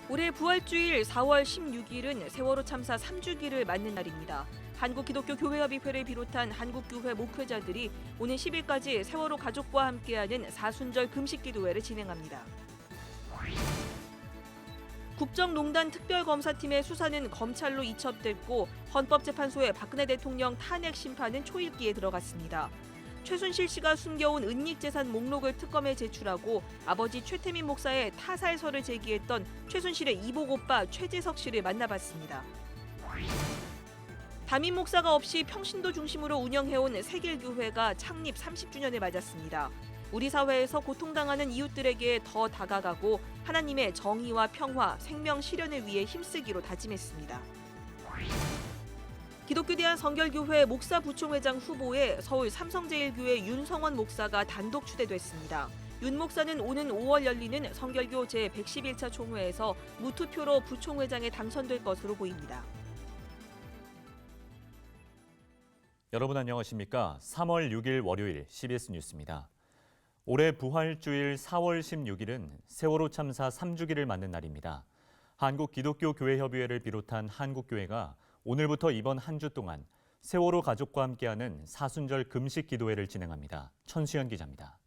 올해 부활주일 4월 16일은 세월호 참사 3주기를 맞는 날입니다. 한국기독교교회협의회를 비롯한 한국교회 목회자들이 오는 10일까지 세월호 가족과 함께하는 사순절 금식기도회를 진행합니다. 국정농단 특별검사팀의 수사는 검찰로 이첩됐고 헌법재판소의 박근혜 대통령 탄핵 심판은 초읽기에 들어갔습니다. 최순실 씨가 숨겨온 은닉재산 목록을 특검에 제출하고 아버지 최태민 목사의 타살서를 제기했던 최순실의 이복 오빠 최재석 씨를 만나봤습니다. 담임 목사가 없이 평신도 중심으로 운영해온 세길교회가 창립 30주년을 맞았습니다. 우리 사회에서 고통당하는 이웃들에게 더 다가가고 하나님의 정의와 평화, 생명 실현을 위해 힘쓰기로 다짐했습니다. 기독교대한 성결교회 목사 부총회장 후보에 서울 삼성제일교회 윤성원 목사가 단독 추대됐습니다. 윤 목사는 오는 5월 열리는 성결교 제111차 총회에서 무투표로 부총회장에 당선될 것으로 보입니다. 여러분 안녕하십니까? 3월 6일 월요일 CBS 뉴스입니다. 올해 부활주일 4월 16일은 세월호 참사 3주기를 맞는 날입니다. 한국기독교교회협의회를 비롯한 한국교회가 오늘부터 이번 한 주 동안 세월호 가족과 함께하는 사순절 금식 기도회를 진행합니다. 천수연 기자입니다.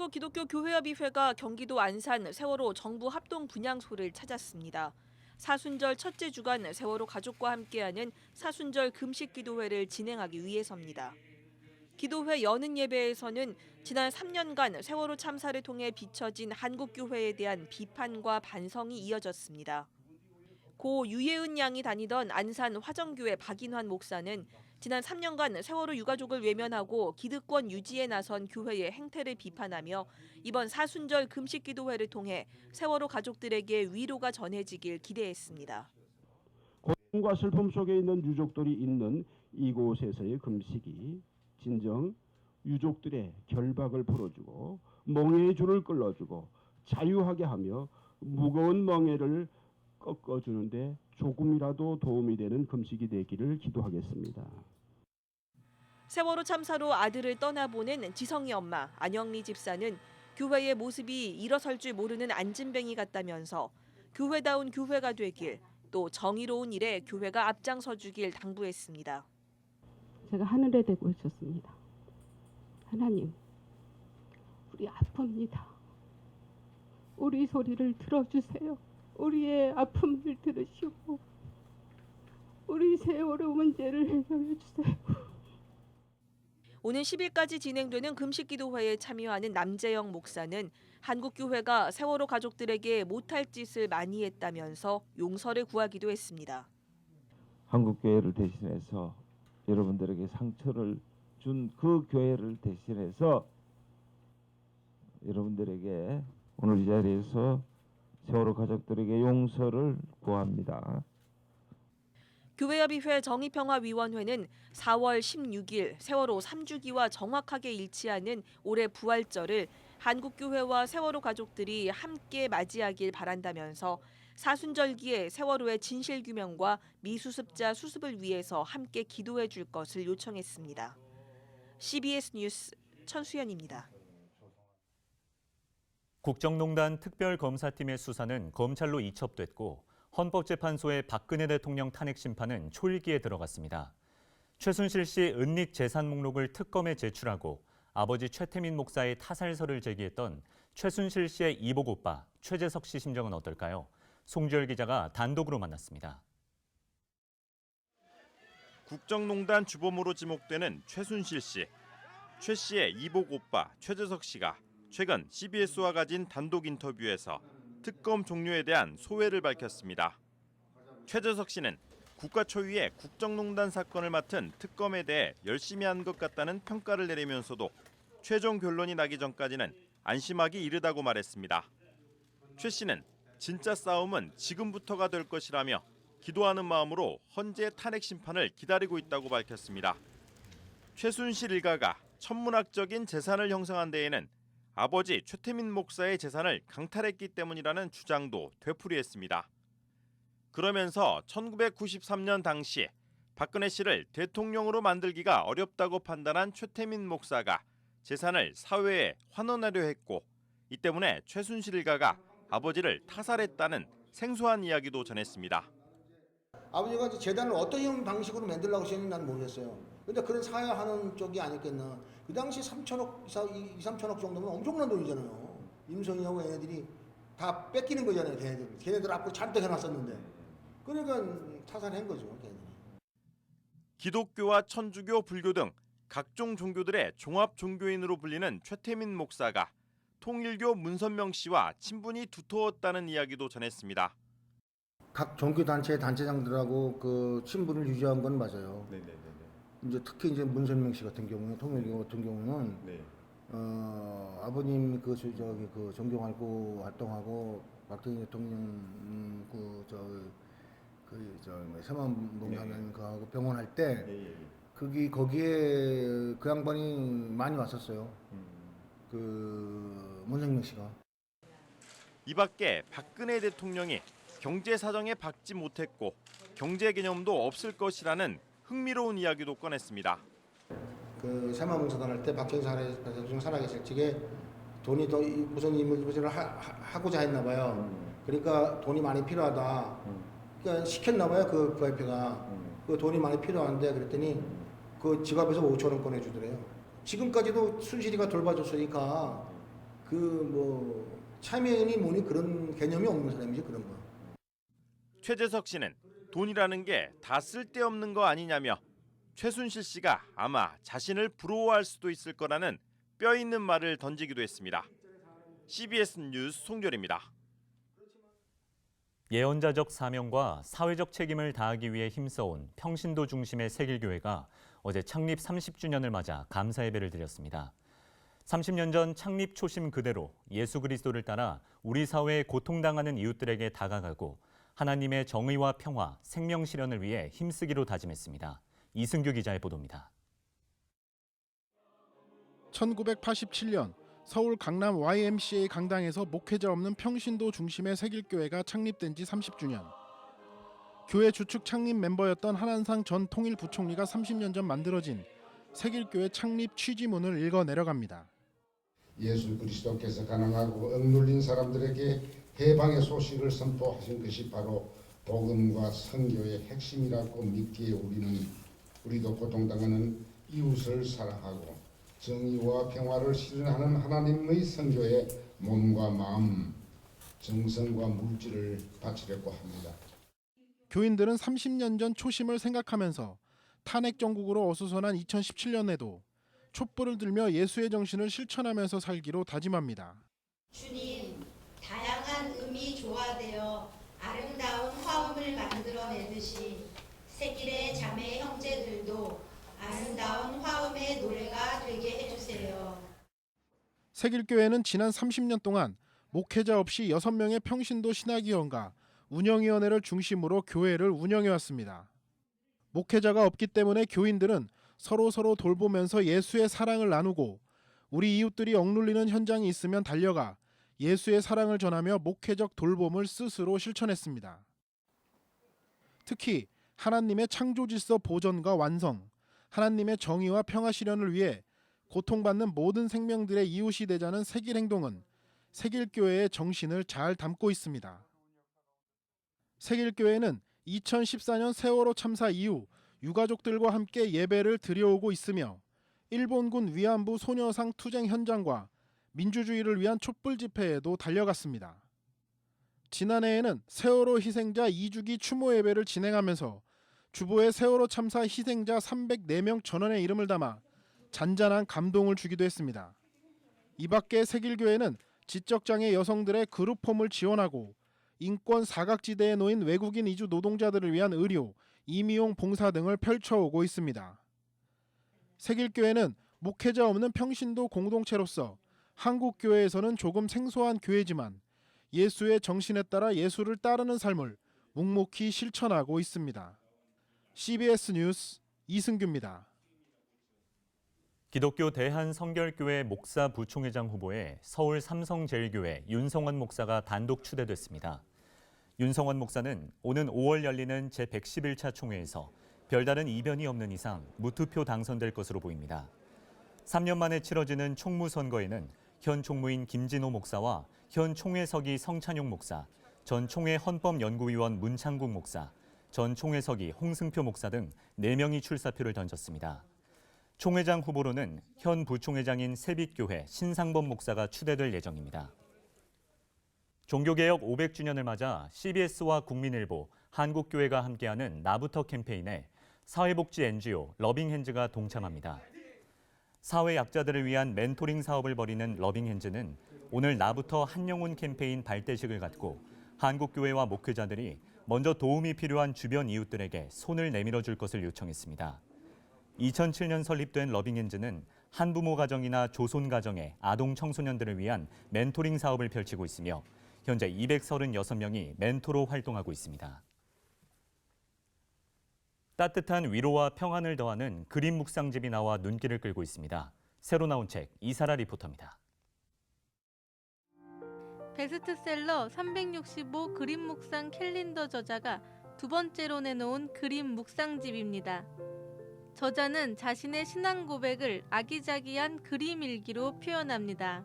한국기독교교회협의회가 경기도 안산 세월호 정부 합동 분향소를 찾았습니다. 사순절 첫째 주간 세월호 가족과 함께하는 사순절 금식 기도회를 진행하기 위해서입니다. 기도회 여는 예배에서는 지난 3년간 세월호 참사를 통해 비춰진 한국교회에 대한 비판과 반성이 이어졌습니다. 고 유예은 양이 다니던 안산 화정교회 박인환 목사는 지난 3년간 세월호 유가족을 외면하고 기득권 유지에 나선 교회의 행태를 비판하며 이번 사순절 금식 기도회를 통해 세월호 가족들에게 위로가 전해지길 기대했습니다. 고통과 슬픔 속에 있는 유족들이 있는 이곳에서의 금식이 진정 유족들의 결박을 풀어주고 멍에의 줄을 끌어주고 자유하게 하며 무거운 멍에를 꺾어주는데 조금이라도 도움이 되는 금식이 되기를 기도하겠습니다. 세월호 참사로 아들을 떠나보낸 지성이 엄마 안영미 집사는 교회의 모습이 일어설 줄 모르는 안진뱅이 같다면서 교회다운 교회가 되길 또 정의로운 일에 교회가 앞장서 주길 당부했습니다. 제가 하늘에 대고 있었습니다. 하나님, 우리 아픕니다. 우리 소리를 들어주세요. 우리의 아픔을 들으시고 우리 세월호 문제를 해결해 주세요. 오는 10일까지 진행되는 금식기도회에 참여하는 남재영 목사는 한국교회가 세월호 가족들에게 못할 짓을 많이 했다면서 용서를 구하기도 했습니다. 한국교회를 대신해서 여러분들에게 상처를 준 그 교회를 대신해서 여러분들에게 오늘 이 자리에서 세월호 가족들에게 용서를 구합니다. 교회협의회 정의평화위원회는 4월 16일 세월호 3주기와 정확하게 일치하는 올해 부활절을 한국교회와 세월호 가족들이 함께 맞이하길 바란다면서 사순절기에 세월호의 진실규명과 미수습자 수습을 위해서 함께 기도해 줄 것을 요청했습니다. CBS 뉴스 천수연입니다. 국정농단 특별검사팀의 수사는 검찰로 이첩됐고 헌법재판소의 박근혜 대통령 탄핵 심판은 초읽기에 들어갔습니다. 최순실 씨 은닉 재산 목록을 특검에 제출하고 아버지 최태민 목사의 타살서를 제기했던 최순실 씨의 이복 오빠 최재석 씨 심정은 어떨까요? 송지열 기자가 단독으로 만났습니다. 국정농단 주범으로 지목되는 최순실 씨, 최 씨의 이복 오빠 최재석 씨가 최근 CBS와 가진 단독 인터뷰에서 특검 종료에 대한 소회를 밝혔습니다. 최재석 씨는 국가 초유의 국정농단 사건을 맡은 특검에 대해 열심히 한 것 같다는 평가를 내리면서도 최종 결론이 나기 전까지는 안심하기 이르다고 말했습니다. 최 씨는 진짜 싸움은 지금부터가 될 것이라며 기도하는 마음으로 헌재 탄핵 심판을 기다리고 있다고 밝혔습니다. 최순실 일가가 천문학적인 재산을 형성한 데에는 아버지 최태민 목사의 재산을 강탈했기 때문이라는 주장도 되풀이했습니다. 그러면서 1993년 당시 박근혜 씨를 대통령으로 만들기가 어렵다고 판단한 최태민 목사가 재산을 사회에 환원하려 했고 이 때문에 최순실 일가가 아버지를 타살했다는 생소한 이야기도 전했습니다. 아버지가 이제 재단을 어떤 방식으로 만들려고 하셨는지 나는 모르겠어요. 근데 그런 사회하는 쪽이 아니겠나. 그 당시 3천억, 3천억 정도면 엄청난 돈이잖아요. 임성희하고 얘네들이 다 뺏기는 거잖아요. 걔네들 앞으로 잔뜩 해놨었는데. 그러니까 타살한 거죠. 걔네들이. 기독교와 천주교, 불교 등 각종 종교들의 종합 종교인으로 불리는 최태민 목사가 통일교 문선명 씨와 친분이 두터웠다는 이야기도 전했습니다. 각 종교 단체 단체장들하고 그 친분을 유지한 건 맞아요. 네네네. 이제 특히 이제 문선명 씨 같은 경우는 통일교 같은 경우는 네. 아버님 그 존경하고 활동하고 박정희 대통령 세만봉사는 그하고 병원할 때 예. 거기에 그 양반이 많이 왔었어요. 그 문선명 씨가. 이 밖에 박근혜 대통령이 경제 사정에 박지 못했고 경제 개념도 없을 것이라는 흥미로운 이야기도 꺼냈습니다. 그 세만봉사단 할 때 박정희 대통령 살아계실 적에 돈이 더 무슨 임무를 하고자 했나 봐요. 그러니까 돈이 많이 필요하다. 그러니까 시켰나 봐요. 그 부회표가. 그 돈이 많이 필요한데 그랬더니 그 지갑에서 5천 원 꺼내주더래요. 지금까지도 순실이가 돌봐줬으니까 그 뭐 참여인이 뭐니 그런 개념이 없는 사람이지 그런 거. 최재석 씨는 돈이라는 게 다 쓸데없는 거 아니냐며 최순실 씨가 아마 자신을 부러워할 수도 있을 거라는 뼈 있는 말을 던지기도 했습니다. CBS 뉴스 송절입니다. 예언자적 사명과 사회적 책임을 다하기 위해 힘써온 평신도 중심의 세길교회가 어제 창립 30주년을 맞아 감사 예배를 드렸습니다. 30년 전 창립 초심 그대로 예수 그리스도를 따라 우리 사회에 고통당하는 이웃들에게 다가가고 하나님의 정의와 평화, 생명 실현을 위해 힘쓰기로 다짐했습니다. 이승규 기자의 보도입니다. 1987년 서울 강남 YMCA 강당에서 목회자 없는 평신도 중심의 세길교회가 창립된 지 30주년. 교회 주축 창립 멤버였던 한한상 전 통일부총리가 30년 전 만들어진 세길교회 창립 취지문을 읽어 내려갑니다. 예수 그리스도께서 가난하고 억눌린 사람들에게 해방의 소식을 선포하신 것이 바로 복음과 선교의 핵심이라고 믿기에 우리도 고통당하는 이웃을 사랑하고 정의와 평화를 실현하는 하나님의 선교에 몸과 마음, 정성과 물질을 바치려고 합니다. 교인들은 30년 전 초심을 생각하면서 탄핵 정국으로 어수선한 2017년에도 촛불을 들며 예수의 정신을 실천하면서 살기로 다짐합니다. 주님, 다양한 음이 조화되어 아름다운 화음을 만들어내듯이 세길의 자매 형제들도 아름다운 화음의 노래가 되게 해주세요. 세길교회는 지난 30년 동안 목회자 없이 6명의 평신도 신학위원과 운영위원회를 중심으로 교회를 운영해왔습니다. 목회자가 없기 때문에 교인들은 서로 돌보면서 예수의 사랑을 나누고 우리 이웃들이 억눌리는 현장이 있으면 달려가 예수의 사랑을 전하며 목회적 돌봄을 스스로 실천했습니다. 특히 하나님의 창조 질서 보존과 완성, 하나님의 정의와 평화 실현을 위해 고통받는 모든 생명들의 이웃이 되자는 세길 행동은 세길교회의 정신을 잘 담고 있습니다. 세길교회는 2014년 세월호 참사 이후 유가족들과 함께 예배를 드려오고 있으며 일본군 위안부 소녀상 투쟁 현장과 민주주의를 위한 촛불 집회에도 달려갔습니다. 지난해에는 세월호 희생자 2주기 추모 예배를 진행하면서 주보에 세월호 참사 희생자 304명 전원의 이름을 담아 잔잔한 감동을 주기도 했습니다. 이 밖에 세길교회는 지적장애 여성들의 그룹홈을 지원하고 인권 사각지대에 놓인 외국인 이주 노동자들을 위한 의료, 임의용 봉사 등을 펼쳐오고 있습니다. 세길교회는 목회자 없는 평신도 공동체로서 한국교회에서는 조금 생소한 교회지만 예수의 정신에 따라 예수를 따르는 삶을 묵묵히 실천하고 있습니다. CBS 뉴스 이승규입니다. 기독교 대한성결교회 목사 부총회장 후보에 서울 삼성제일교회 윤성원 목사가 단독 추대됐습니다. 윤성원 목사는 오는 5월 열리는 제111차 총회에서 별다른 이변이 없는 이상 무투표 당선될 것으로 보입니다. 3년 만에 치러지는 총무선거에는 현 총무인 김진호 목사와 현 총회석이 성찬용 목사, 전 총회 헌법연구위원 문창국 목사, 전 총회석이 홍승표 목사 등 4명이 출사표를 던졌습니다. 총회장 후보로는 현 부총회장인 새빛교회 신상범 목사가 추대될 예정입니다. 종교개혁 500주년을 맞아 CBS와 국민일보, 한국교회가 함께하는 나부터 캠페인에 사회복지 NGO 러빙핸즈가 동참합니다. 사회 약자들을 위한 멘토링 사업을 벌이는 러빙핸즈는 오늘 나부터 한영혼 캠페인 발대식을 갖고 한국교회와 목회자들이 먼저 도움이 필요한 주변 이웃들에게 손을 내밀어 줄 것을 요청했습니다. 2007년 설립된 러빙핸즈는 한부모 가정이나 조손 가정의 아동 청소년들을 위한 멘토링 사업을 펼치고 있으며 현재 236명이 멘토로 활동하고 있습니다. 따뜻한 위로와 평안을 더하는 그림 묵상집이 나와 눈길을 끌고 있습니다. 새로 나온 책 이사라 리포터입니다. 베스트셀러 365 그림 묵상 캘린더 저자가 2번째로 내놓은 그림 묵상집입니다. 저자는 자신의 신앙 고백을 아기자기한 그림 일기로 표현합니다.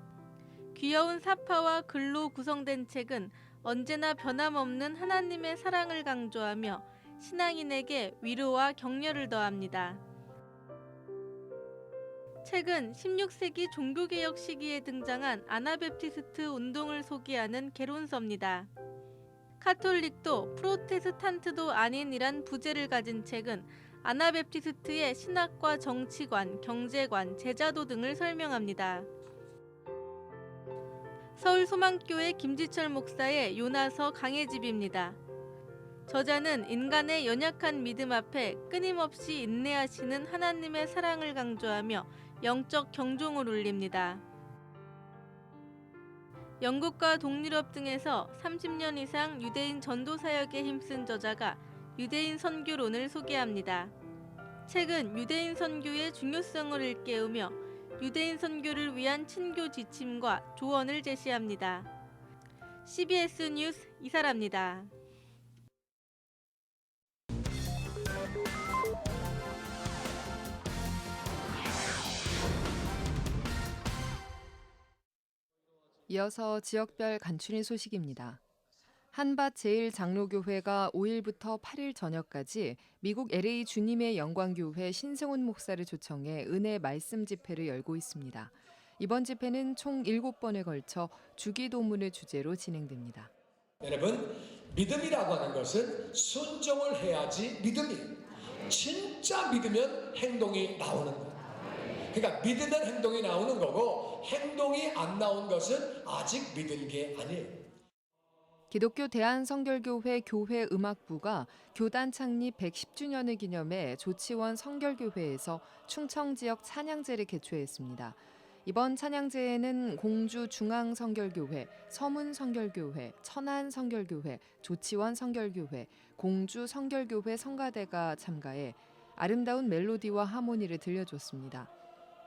귀여운 사파와 글로 구성된 책은 언제나 변함없는 하나님의 사랑을 강조하며 신앙인에게 위로와 격려를 더합니다. 책은 16세기 종교개혁 시기에 등장한 아나베프티스트 운동을 소개하는 개론서입니다. 카톨릭도 프로테스탄트도 아닌이란 부제를 가진 책은 아나베프티스트의 신학과 정치관, 경제관, 제자도 등을 설명합니다. 서울소망교회 김지철 목사의 요나서 강해집입니다. 저자는 인간의 연약한 믿음 앞에 끊임없이 인내하시는 하나님의 사랑을 강조하며 영적 경종을 울립니다. 영국과 동유럽 등에서 30년 이상 유대인 전도 사역에 힘쓴 저자가 유대인 선교론을 소개합니다. 책은 유대인 선교의 중요성을 일깨우며 유대인 선교를 위한 친교 지침과 조언을 제시합니다. CBS 뉴스 이사라입니다. 이어서 지역별 간추린 소식입니다. 한밭 제1장로교회가 5일부터 8일 저녁까지 미국 LA 주님의 영광교회 신승훈 목사를 초청해 은혜 말씀 집회를 열고 있습니다. 이번 집회는 총 7번에 걸쳐 주기도문을 주제로 진행됩니다. 여러분, 믿음이라고 하는 것은 순종을 해야지 믿음이에요. 진짜 믿으면 행동이 나오는 거예요. 그러니까 믿으면 행동이 나오는 거고 행동이 안 나온 것은 아직 믿은 게 아니에요. 기독교 대한성결교회 교회음악부가 교단 창립 110주년을 기념해 조치원 성결교회에서 충청 지역 찬양제를 개최했습니다. 이번 찬양제에는 공주 중앙성결교회, 서문성결교회, 천안성결교회, 조치원 성결교회, 공주 성결교회 성가대가 참가해 아름다운 멜로디와 하모니를 들려줬습니다.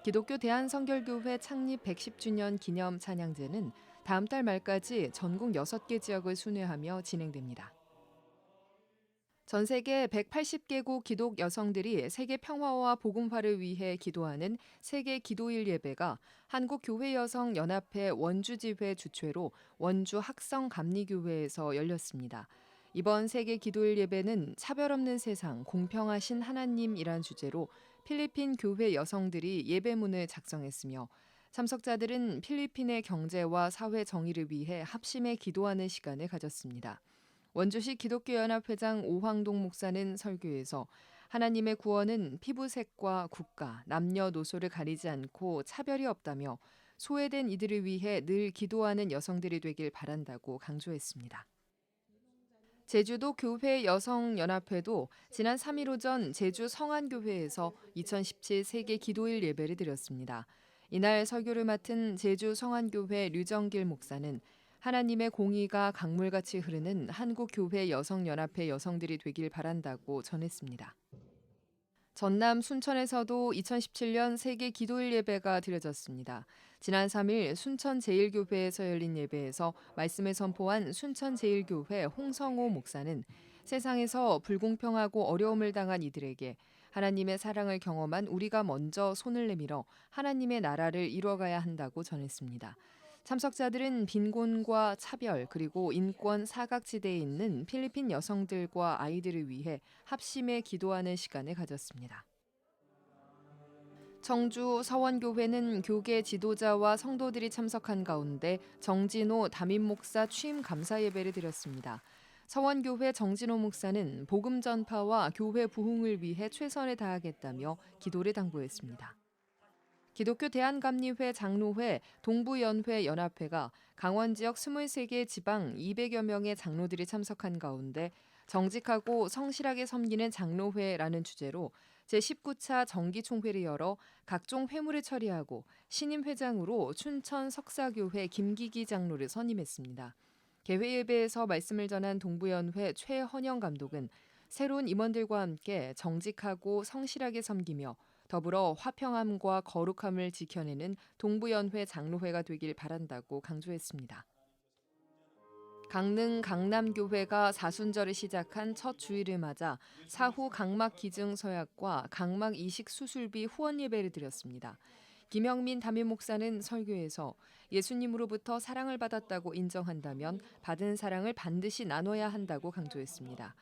기독교 대한성결교회 창립 110주년 기념 찬양제는 다음 달 말까지 전국 6개 지역을 순회하며 진행됩니다. 전 세계 180개국 기독 여성들이 세계 평화와 복음화를 위해 기도하는 세계 기도일 예배가 한국교회여성연합회 원주지회 주최로 원주 학성감리교회에서 열렸습니다. 이번 세계 기도일 예배는 차별 없는 세상, 공평하신 하나님이란 주제로 필리핀 교회 여성들이 예배문을 작성했으며 참석자들은 필리핀의 경제와 사회 정의를 위해 합심해 기도하는 시간을 가졌습니다. 원주시 기독교연합회장 오황동 목사는 설교에서 하나님의 구원은 피부색과 국가, 남녀노소를 가리지 않고 차별이 없다며 소외된 이들을 위해 늘 기도하는 여성들이 되길 바란다고 강조했습니다. 제주도 교회 여성연합회도 지난 3일 오전 제주 성안교회에서 2017 세계 기도일 예배를 드렸습니다. 이날 설교를 맡은 제주 성안교회 류정길 목사는 하나님의 공의가 강물같이 흐르는 한국교회 여성연합회 여성들이 되길 바란다고 전했습니다. 전남 순천에서도 2017년 세계 기도일 예배가 드려졌습니다. 지난 3일 순천 제1교회에서 열린 예배에서 말씀을 선포한 순천 제1교회 홍성호 목사는 세상에서 불공평하고 어려움을 당한 이들에게 하나님의 사랑을 경험한 우리가 먼저 손을 내밀어 하나님의 나라를 이뤄가야 한다고 전했습니다. 참석자들은 빈곤과 차별 그리고 인권 사각지대에 있는 필리핀 여성들과 아이들을 위해 합심해 기도하는 시간을 가졌습니다. 청주 서원교회는 교계 지도자와 성도들이 참석한 가운데 정진호 담임 목사 취임 감사 예배를 드렸습니다. 서원교회 정진호 목사는 복음 전파와 교회 부흥을 위해 최선을 다하겠다며 기도를 당부했습니다. 기독교 대한감리회 장로회, 동부연회 연합회가 강원 지역 23개 지방 200여 명의 장로들이 참석한 가운데 정직하고 성실하게 섬기는 장로회라는 주제로 제19차 정기총회를 열어 각종 회무를 처리하고 신임 회장으로 춘천 석사교회 김기기 장로를 선임했습니다. 개회 예배에서 말씀을 전한 동부연회 최헌영 감독은 새로운 임원들과 함께 정직하고 성실하게 섬기며 더불어 화평함과 거룩함을 지켜내는 동부연회 장로회가 되길 바란다고 강조했습니다. 강릉 강남교회가 사순절을 시작한 첫 주일을 맞아 사후 각막 기증 서약과 각막 이식 수술비 후원 예배를 드렸습니다. 김영민 담임 목사는 설교에서 예수님으로부터 사랑을 받았다고 인정한다면 받은 사랑을 반드시 나눠야 한다고 강조했습니다.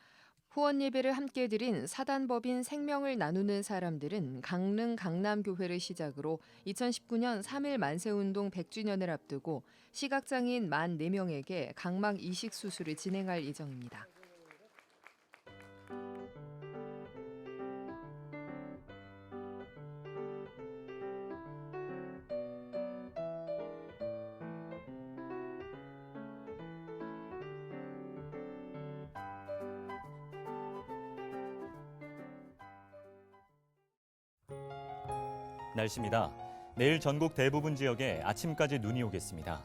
후원 예배를 함께 드린 사단법인 생명을 나누는 사람들은 강릉 강남교회를 시작으로 2019년 3.1 만세운동 100주년을 앞두고 시각장애인 44명에게 각막 이식 수술을 진행할 예정입니다. 날씨입니다. 내일 전국 대부분 지역에 아침까지 눈이 오겠습니다.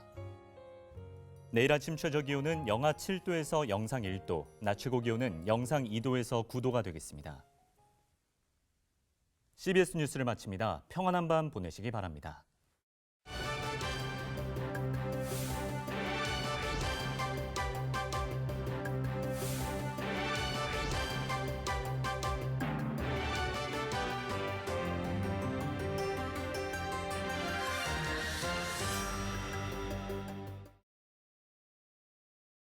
내일 아침 최저 기온은 영하 7도에서 영상 1도, 낮 최고 기온은 영상 2도에서 9도가 되겠습니다. CBS 뉴스를 마칩니다. 평안한 밤 보내시기 바랍니다.